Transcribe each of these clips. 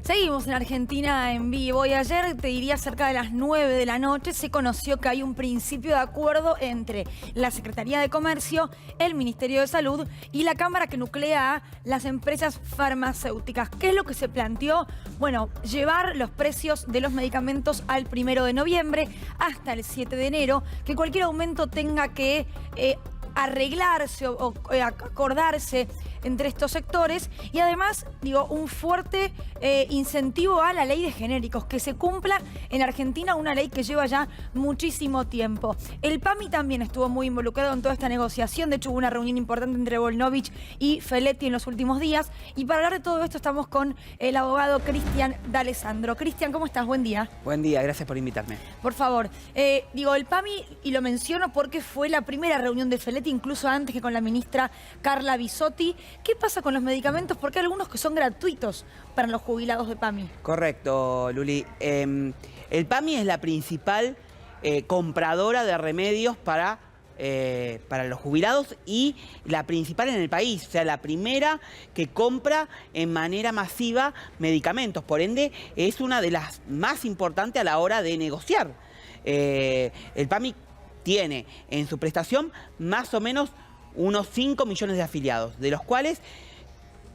Seguimos en Argentina en vivo y ayer, te diría cerca de las 9 de la noche, se conoció que hay un principio de acuerdo entre la Secretaría de Comercio, el Ministerio de Salud y la Cámara que nuclea a las empresas farmacéuticas. ¿Qué es lo que se planteó? Bueno, llevar los precios de los medicamentos al 1 de noviembre hasta el 7 de enero, que cualquier aumento tenga que arreglarse o acordarse entre estos sectores y además, digo, un fuerte incentivo a la ley de genéricos, que se cumpla en Argentina una ley que lleva ya muchísimo tiempo. El PAMI también estuvo muy involucrado en toda esta negociación, de hecho hubo una reunión importante entre Volnovich y Feletti en los últimos días y para hablar de todo esto estamos con el abogado Cristian D'Alessandro. Cristian, ¿cómo estás? Buen día. Buen día, gracias por invitarme. Por favor, digo, el PAMI, y lo menciono porque fue la primera reunión de Feletti, incluso antes que con la ministra Carla Bisotti. ¿Qué pasa con los medicamentos? Porque hay algunos que son gratuitos para los jubilados de PAMI. Correcto, Luli. El PAMI es la principal compradora de remedios para los jubilados y la principal en el país, o sea, la primera que compra en manera masiva medicamentos. Por ende, es una de las más importantes a la hora de negociar. El PAMI tiene en su prestación más o menos unos 5 millones de afiliados, de los cuales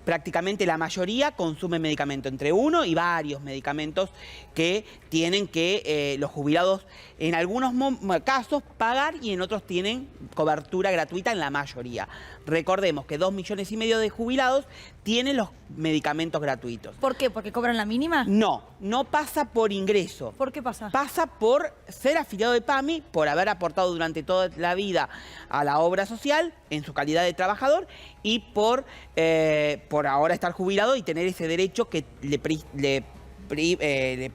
prácticamente la mayoría consumen medicamento, entre uno y varios medicamentos que tienen que los jubilados en algunos casos pagar y en otros tienen cobertura gratuita en la mayoría. Recordemos que 2,5 millones de jubilados tienen los medicamentos gratuitos. ¿Por qué? ¿Porque cobran la mínima? No, no pasa por ingreso. ¿Por qué pasa? Pasa por ser afiliado de PAMI, por haber aportado durante toda la vida a la obra social en su calidad de trabajador y por ahora estar jubilado y tener ese derecho que le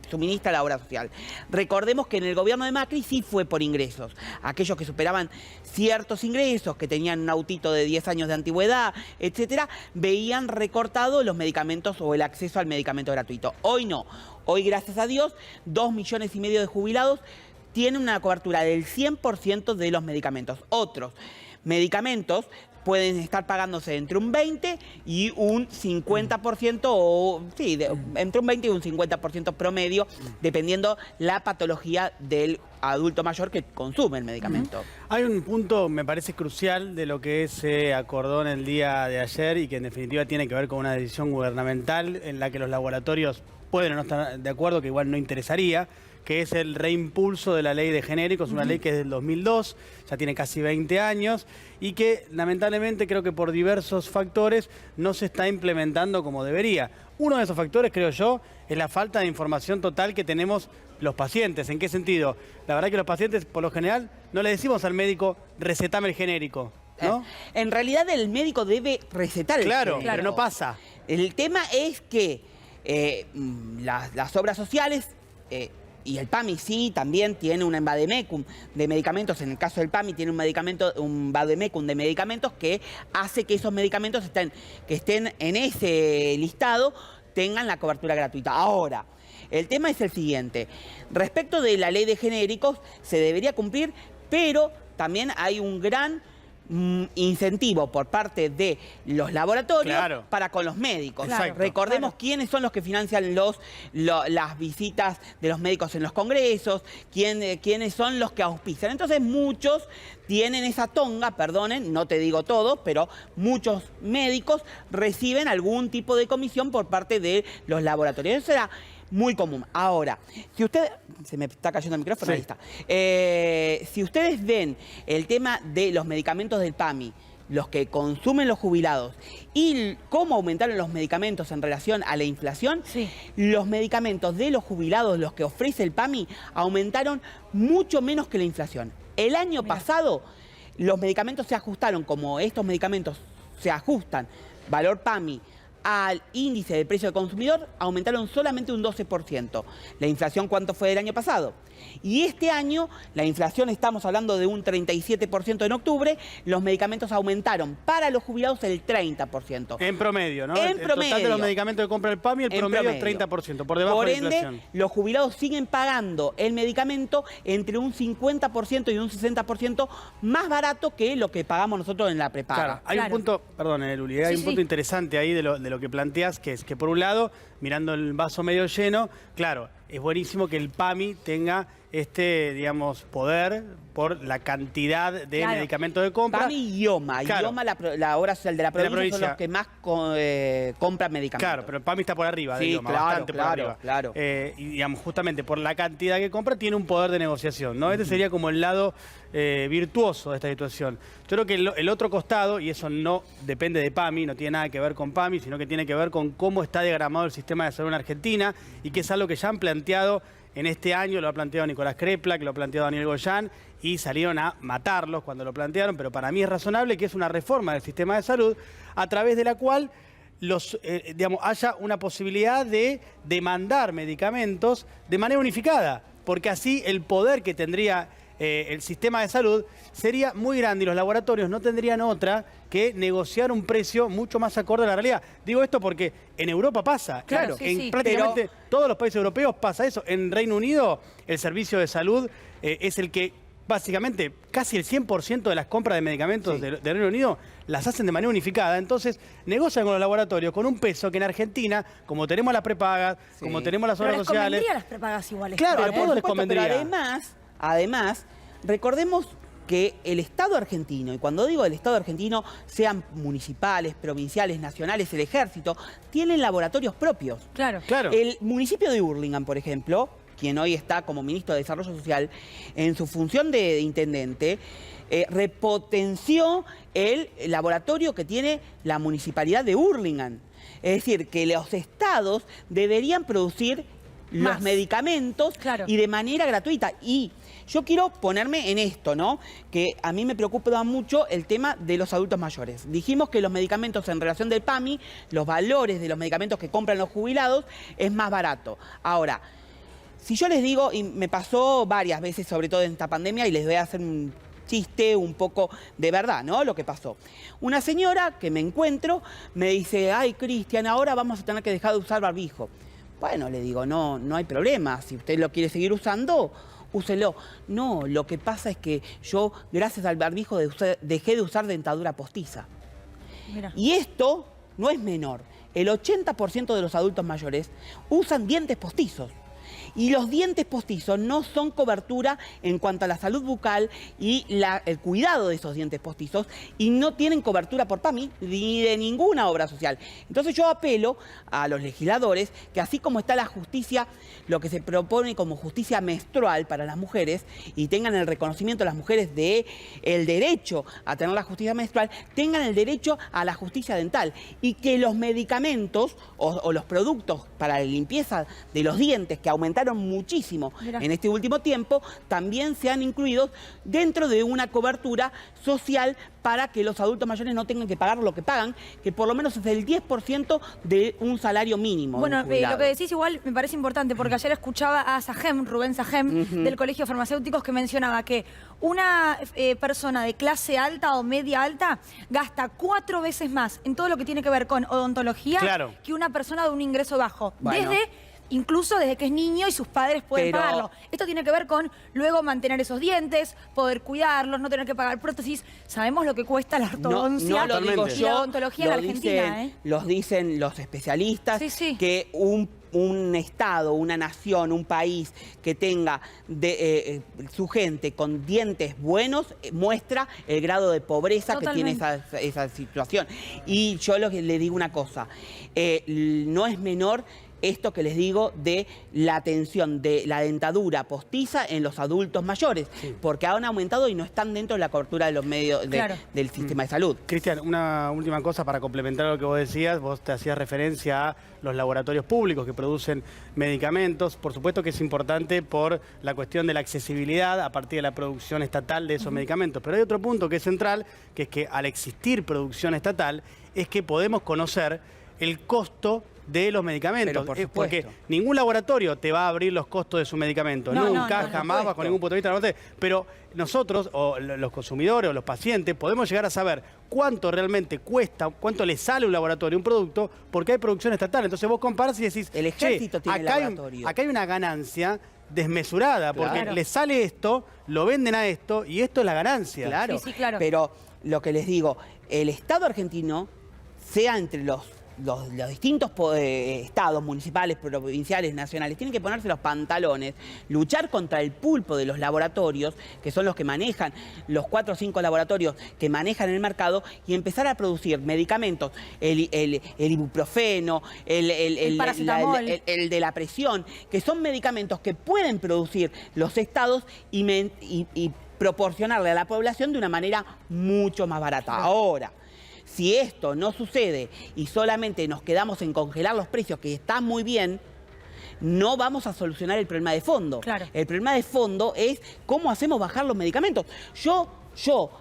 suministra la obra social. Recordemos que en el gobierno de Macri sí fue por ingresos. Aquellos que superaban ciertos ingresos, que tenían un autito de 10 años de antigüedad, etcétera, veían recortados los medicamentos o el acceso al medicamento gratuito. Hoy no. Hoy, gracias a Dios, 2,5 millones de jubilados tienen una cobertura del 100% de los medicamentos. Otros medicamentos pueden estar pagándose entre un 20 y un 50%, o sí, entre un 20 y un 50% promedio, dependiendo la patología del adulto mayor que consume el medicamento. Hay un punto, me parece crucial, de lo que se acordó en el día de ayer y que en definitiva tiene que ver con una decisión gubernamental en la que los laboratorios pueden o no estar de acuerdo, que igual no interesaría, que es el reimpulso de la ley de genéricos, una ley que es del 2002, ya tiene casi 20 años, y que lamentablemente creo que por diversos factores no se está implementando como debería. Uno de esos factores, creo yo, es la falta de información total que tenemos los pacientes. ¿En qué sentido? La verdad que los pacientes, por lo general, no le decimos al médico, recetame el genérico, ¿no? En realidad el médico debe recetar el genérico. Claro, pero no pasa. El tema es que las obras sociales y el PAMI sí también tiene un vademecum de medicamentos. En el caso del PAMI tiene un vademecum de medicamentos que hace que esos medicamentos que estén en ese listado tengan la cobertura gratuita. Ahora, el tema es el siguiente. Respecto de la ley de genéricos, se debería cumplir, pero también hay un gran incentivo por parte de los laboratorios para con los médicos. Recordemos quiénes son los que financian las visitas de los médicos en los congresos, quiénes son los que auspician. Entonces muchos tienen esa tonga, perdonen, no te digo todos, pero muchos médicos reciben algún tipo de comisión por parte de los laboratorios. Eso era muy común. Ahora, si ustedes... Se me está cayendo el micrófono, ahí está. Si ustedes ven el tema de los medicamentos del PAMI, los que consumen los jubilados, y cómo aumentaron los medicamentos en relación a la inflación, los medicamentos de los jubilados, los que ofrece el PAMI, aumentaron mucho menos que la inflación. El año pasado, los medicamentos se ajustaron, como estos medicamentos se ajustan, valor PAMI, al índice de precio del consumidor, aumentaron solamente un 12%. ¿La inflación cuánto fue del año pasado? Y este año, la inflación, estamos hablando de un 37% en octubre, los medicamentos aumentaron para los jubilados el 30%. En promedio, ¿no? En promedio. Total de los medicamentos que compra el PAMI, el promedio es 30%, por debajo de la inflación. Por ende, los jubilados siguen pagando el medicamento entre un 50% y un 60% más barato que lo que pagamos nosotros en la prepaga. Claro, hay un punto, perdón, Luli, hay un punto interesante ahí de lo que planteas, que es que por un lado mirando el vaso medio lleno, claro, es buenísimo que el PAMI tenga digamos, poder por la cantidad de medicamentos de compra. PAMI y IOMA. Claro. IOMA, la obra social de la provincia, son los que más compran medicamentos. Claro, pero el PAMI está por arriba de Sí, IOMA, claro, bastante por arriba. claro. Y digamos, justamente por la cantidad que compra, tiene un poder de negociación, ¿no? Este sería como el lado virtuoso de esta situación. Yo creo que el otro costado, y eso no depende de PAMI, no tiene nada que ver con PAMI, sino que tiene que ver con cómo está diagramado el sistema de salud en Argentina, y que es algo que ya han planteado en este año, lo ha planteado Nicolás Kreplak, lo ha planteado Daniel Goyán, y salieron a matarlos cuando lo plantearon, pero para mí es razonable que es una reforma del sistema de salud a través de la cual digamos, haya una posibilidad de demandar medicamentos de manera unificada, porque así el poder que tendría el sistema de salud sería muy grande y los laboratorios no tendrían otra que negociar un precio mucho más acorde a la realidad. Digo esto porque en Europa pasa. Claro, sí, en sí. prácticamente todos los países europeos pasa eso. En Reino Unido el servicio de salud es el que básicamente casi el 100% de las compras de medicamentos de Reino Unido las hacen de manera unificada. Entonces negocian con los laboratorios con un peso que en Argentina, como tenemos las prepagas, como tenemos las obras sociales... Pero les convendría las prepagas iguales. Claro, ¿no? a todos les convendría. Pero además, recordemos que el Estado argentino, y cuando digo el Estado argentino, sean municipales, provinciales, nacionales, el ejército, tienen laboratorios propios. Claro. Claro. El municipio de Hurlingham, por ejemplo, quien hoy está como ministro de Desarrollo Social, en su función de intendente, repotenció el laboratorio que tiene la municipalidad de Hurlingham. Es decir, que los estados deberían producir los medicamentos y de manera gratuita. Y yo quiero ponerme en esto, ¿no? Que a mí me preocupa mucho el tema de los adultos mayores. Dijimos que los medicamentos en relación del PAMI, los valores de los medicamentos que compran los jubilados, es más barato. Ahora, si yo les digo, y me pasó varias veces, sobre todo en esta pandemia, y les voy a hacer un chiste un poco de verdad, ¿no? Lo que pasó. Una señora que me encuentro me dice, ay, Cristian, ahora vamos a tener que dejar de usar barbijo. Bueno, le digo, no hay problema. Si usted lo quiere seguir usando, úselo. No, lo que pasa es que yo, gracias al barbijo, dejé de usar dentadura postiza. Mira. Y esto no es menor. El 80% de los adultos mayores usan dientes postizos. Y los dientes postizos no son cobertura en cuanto a la salud bucal y el cuidado de esos dientes postizos, y no tienen cobertura por PAMI ni de ninguna obra social. Entonces yo apelo a los legisladores que, así como está la justicia, lo que se propone como justicia menstrual para las mujeres, y tengan el reconocimiento las mujeres de el derecho a tener la justicia menstrual, tengan el derecho a la justicia dental, y que los medicamentos o los productos para la limpieza de los dientes, que aumentaron muchísimo en este último tiempo, también sean incluidos dentro de una cobertura social para que los adultos mayores no tengan que pagar lo que pagan, que por lo menos es el 10% de un salario mínimo. Bueno, lo que decís igual me parece importante, porque ayer escuchaba a Sajem, Rubén Sajem, del Colegio de Farmacéuticos, que mencionaba que una persona de clase alta o media alta gasta 4 veces más en todo lo que tiene que ver con odontología que una persona de un ingreso bajo. Bueno. Incluso desde que es niño y sus padres pueden pagarlo. Esto tiene que ver con luego mantener esos dientes, poder cuidarlos, no tener que pagar prótesis. Sabemos lo que cuesta la ortodoncia lo digo y yo, la odontología en Argentina. Los dicen los especialistas, que un Estado, una nación, un país que tenga su gente con dientes buenos muestra el grado de pobreza que tiene esa situación. Y yo le digo una cosa, no es menor esto que les digo de la atención de la dentadura postiza en los adultos mayores, porque han aumentado y no están dentro de la cobertura de los medios del sistema de salud. Cristian, una última cosa para complementar lo que vos decías. Vos te hacías referencia a los laboratorios públicos que producen medicamentos. Por supuesto que es importante por la cuestión de la accesibilidad a partir de la producción estatal de esos medicamentos. Pero hay otro punto que es central, que es que al existir producción estatal, es que podemos conocer el costo de los medicamentos. Porque ningún laboratorio te va a abrir los costos de su medicamento. Nunca, jamás, bajo ningún punto de vista. Pero nosotros, o los consumidores, o los pacientes, podemos llegar a saber cuánto realmente cuesta, cuánto le sale a un laboratorio un producto, porque hay producción estatal. Entonces vos comparás y decís, el ejército tiene laboratorio. Acá hay una ganancia desmesurada, porque le sale esto, lo venden a esto, y esto es la ganancia. Claro, pero lo que les digo, el Estado argentino, sea entre los los distintos estados, municipales, provinciales, nacionales, tienen que ponerse los pantalones, luchar contra el pulpo de los laboratorios, que son los que manejan, los 4 o 5 laboratorios que manejan el mercado, y empezar a producir medicamentos, el ibuprofeno, el paracetamol, el de la presión, que son medicamentos que pueden producir los estados y proporcionarle a la población de una manera mucho más barata. Ahora, si esto no sucede y solamente nos quedamos en congelar los precios, que está muy bien, no vamos a solucionar el problema de fondo. Claro. El problema de fondo es cómo hacemos bajar los medicamentos. Yo,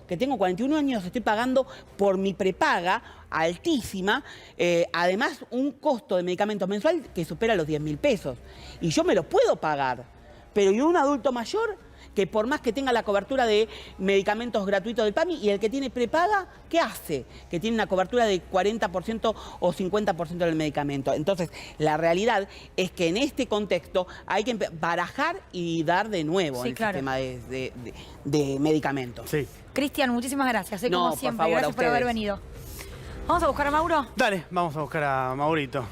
que tengo 41 años, estoy pagando por mi prepaga altísima, además un costo de medicamentos mensual que supera los 10.000 pesos. Y yo me lo puedo pagar, pero ¿y un adulto mayor? Que por más que tenga la cobertura de medicamentos gratuitos del PAMI, y el que tiene prepaga, ¿qué hace? Que tiene una cobertura de 40% o 50% del medicamento. Entonces, la realidad es que en este contexto hay que barajar y dar de nuevo Sí, el claro. sistema de medicamentos. Sí. Cristian, muchísimas gracias. No, Como por siempre, favor, a gracias por haber ustedes. venido. ¿Vamos a buscar a Mauro? Dale, vamos a buscar a Maurito.